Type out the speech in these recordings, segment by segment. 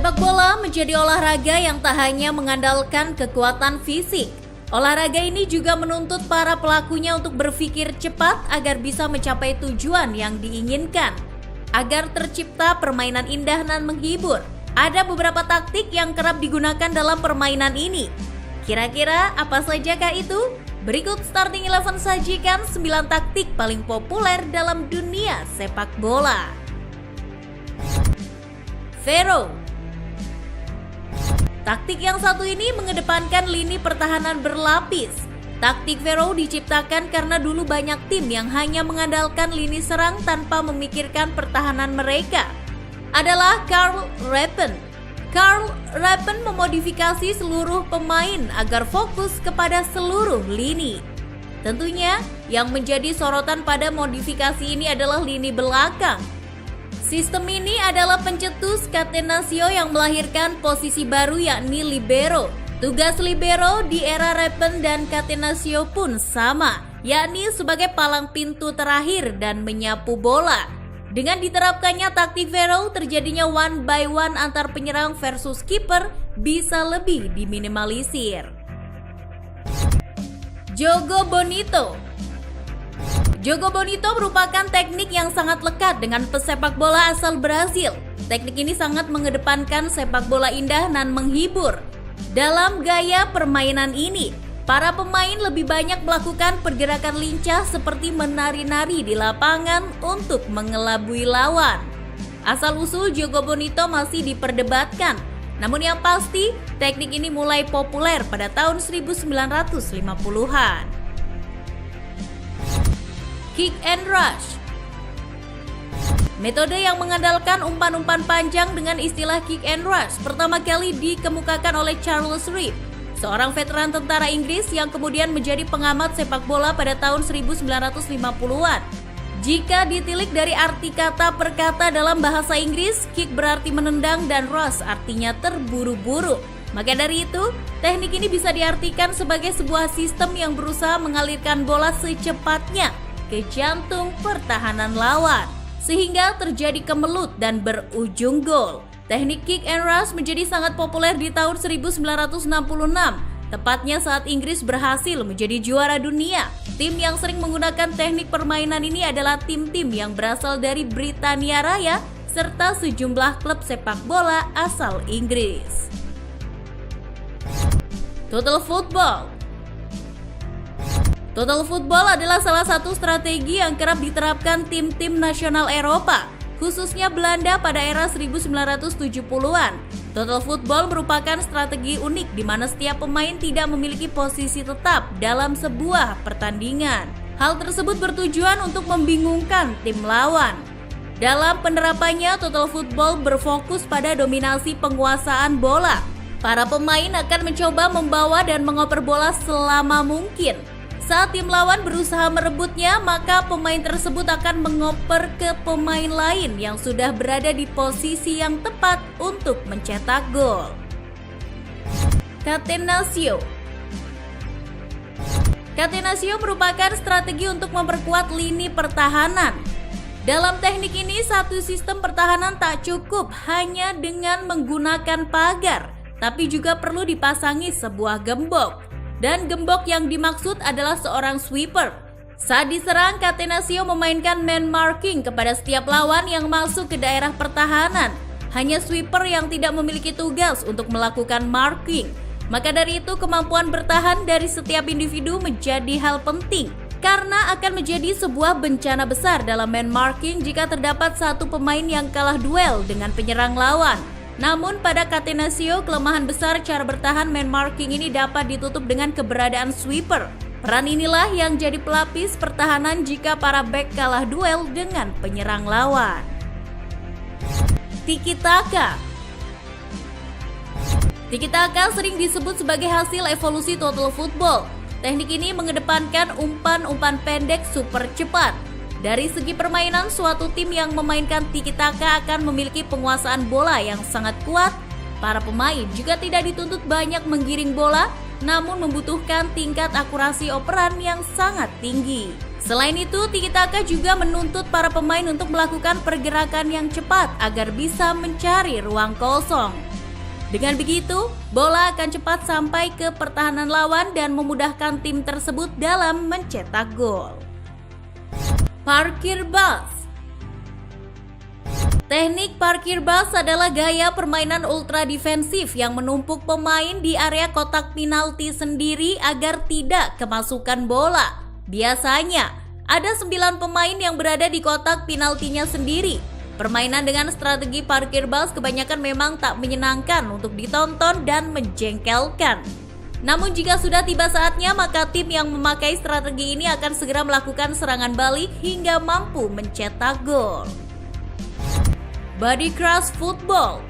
Sepak bola menjadi olahraga yang tak hanya mengandalkan kekuatan fisik. Olahraga ini juga menuntut para pelakunya untuk berpikir cepat agar bisa mencapai tujuan yang diinginkan. Agar tercipta permainan indah dan menghibur, ada beberapa taktik yang kerap digunakan dalam permainan ini. Kira-kira apa sajakah itu? Berikut Starting 11 sajikan 9 taktik paling populer dalam dunia sepak bola. Vero. Taktik yang satu ini mengedepankan lini pertahanan berlapis. Taktik Vero diciptakan karena dulu banyak tim yang hanya mengandalkan lini serang tanpa memikirkan pertahanan mereka. Adalah Karl Rappen. Karl Rappen memodifikasi seluruh pemain agar fokus kepada seluruh lini. Tentunya yang menjadi sorotan pada modifikasi ini adalah lini belakang. Sistem ini adalah pencetus catenaccio yang melahirkan posisi baru yakni libero. Tugas libero di era Rappen dan catenaccio pun sama, yakni sebagai palang pintu terakhir dan menyapu bola. Dengan diterapkannya taktik Vero, terjadinya one by one antar penyerang versus kiper bisa lebih diminimalisir. Jogo Bonito. Jogo Bonito merupakan teknik yang sangat lekat dengan pesepak bola asal Brasil. Teknik ini sangat mengedepankan sepak bola indah dan menghibur. Dalam gaya permainan ini, para pemain lebih banyak melakukan pergerakan lincah seperti menari-nari di lapangan untuk mengelabui lawan. Asal-usul Jogo Bonito masih diperdebatkan, namun yang pasti teknik ini mulai populer pada tahun 1950-an. Kick and rush. Metode yang mengandalkan umpan-umpan panjang dengan istilah kick and rush pertama kali dikemukakan oleh Charles Reeve, seorang veteran tentara Inggris yang kemudian menjadi pengamat sepak bola pada tahun 1950-an. Jika ditilik dari arti kata per kata dalam bahasa Inggris, kick berarti menendang dan rush artinya terburu-buru. Maka dari itu, teknik ini bisa diartikan sebagai sebuah sistem yang berusaha mengalirkan bola secepatnya ke jantung pertahanan lawan, sehingga terjadi kemelut dan berujung gol. Teknik kick and rush menjadi sangat populer di tahun 1966, tepatnya saat Inggris berhasil menjadi juara dunia. Tim yang sering menggunakan teknik permainan ini adalah tim-tim yang berasal dari Britania Raya serta sejumlah klub sepak bola asal Inggris. Total football. Total football adalah salah satu strategi yang kerap diterapkan tim-tim nasional Eropa, khususnya Belanda pada era 1970-an. Total football merupakan strategi unik di mana setiap pemain tidak memiliki posisi tetap dalam sebuah pertandingan. Hal tersebut bertujuan untuk membingungkan tim lawan. Dalam penerapannya, total football berfokus pada dominasi penguasaan bola. Para pemain akan mencoba membawa dan mengoper bola selama mungkin. Saat tim lawan berusaha merebutnya, maka pemain tersebut akan mengoper ke pemain lain yang sudah berada di posisi yang tepat untuk mencetak gol. Catenaccio. Catenaccio merupakan strategi untuk memperkuat lini pertahanan. Dalam teknik ini, satu sistem pertahanan tak cukup hanya dengan menggunakan pagar, tapi juga perlu dipasangi sebuah gembok. Dan gembok yang dimaksud adalah seorang sweeper. Saat diserang, Catenaccio memainkan man marking kepada setiap lawan yang masuk ke daerah pertahanan. Hanya sweeper yang tidak memiliki tugas untuk melakukan marking. Maka dari itu, kemampuan bertahan dari setiap individu menjadi hal penting, karena akan menjadi sebuah bencana besar dalam man marking jika terdapat satu pemain yang kalah duel dengan penyerang lawan. Namun pada Catenaccio, kelemahan besar cara bertahan man marking ini dapat ditutup dengan keberadaan sweeper. Peran inilah yang jadi pelapis pertahanan jika para bek kalah duel dengan penyerang lawan. Tiki taka. Tiki taka sering disebut sebagai hasil evolusi total football. Teknik ini mengedepankan umpan-umpan pendek super cepat. Dari segi permainan, suatu tim yang memainkan tiki taka akan memiliki penguasaan bola yang sangat kuat. Para pemain juga tidak dituntut banyak menggiring bola, namun membutuhkan tingkat akurasi operan yang sangat tinggi. Selain itu, tiki taka juga menuntut para pemain untuk melakukan pergerakan yang cepat agar bisa mencari ruang kosong. Dengan begitu, bola akan cepat sampai ke pertahanan lawan dan memudahkan tim tersebut dalam mencetak gol. Parkir bus. Teknik parkir bus adalah gaya permainan ultra defensif yang menumpuk pemain di area kotak penalti sendiri agar tidak kemasukan bola. Biasanya, ada 9 pemain yang berada di kotak penaltinya sendiri. Permainan dengan strategi parkir bus kebanyakan memang tak menyenangkan untuk ditonton dan menjengkelkan. Namun jika sudah tiba saatnya, maka tim yang memakai strategi ini akan segera melakukan serangan balik hingga mampu mencetak gol. Body crush football.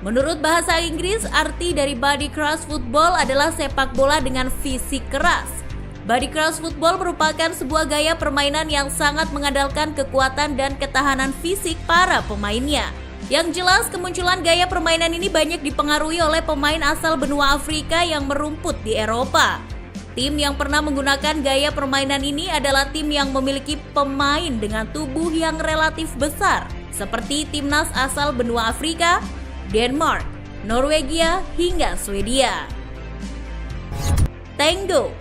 Menurut bahasa Inggris, arti dari body crush football adalah sepak bola dengan fisik keras. Body crush football merupakan sebuah gaya permainan yang sangat mengandalkan kekuatan dan ketahanan fisik para pemainnya. Yang jelas, kemunculan gaya permainan ini banyak dipengaruhi oleh pemain asal benua Afrika yang merumput di Eropa. Tim yang pernah menggunakan gaya permainan ini adalah tim yang memiliki pemain dengan tubuh yang relatif besar, seperti timnas asal benua Afrika, Denmark, Norwegia, hingga Swedia. Tango.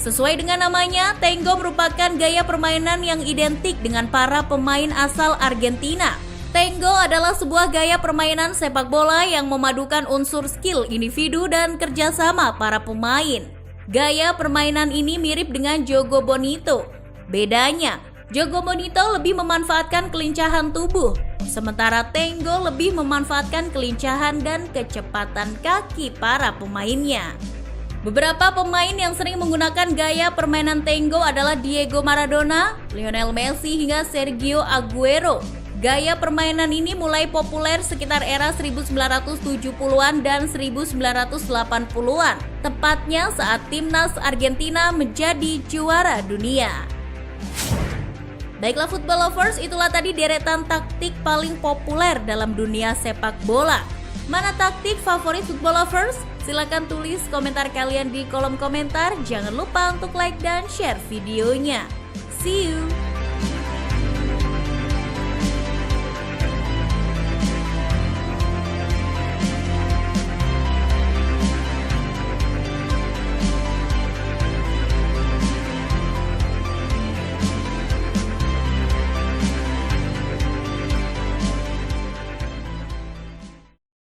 Sesuai dengan namanya, tango merupakan gaya permainan yang identik dengan para pemain asal Argentina. Tango adalah sebuah gaya permainan sepak bola yang memadukan unsur skill individu dan kerjasama para pemain. Gaya permainan ini mirip dengan jogo bonito. Bedanya, jogo bonito lebih memanfaatkan kelincahan tubuh, sementara tango lebih memanfaatkan kelincahan dan kecepatan kaki para pemainnya. Beberapa pemain yang sering menggunakan gaya permainan tango adalah Diego Maradona, Lionel Messi, hingga Sergio Aguero. Gaya permainan ini mulai populer sekitar era 1970-an dan 1980-an, tepatnya saat timnas Argentina menjadi juara dunia. Baiklah football lovers, itulah tadi deretan taktik paling populer dalam dunia sepak bola. Mana taktik favorit football lovers? Silakan tulis komentar kalian di kolom komentar. Jangan lupa untuk like dan share videonya. See you!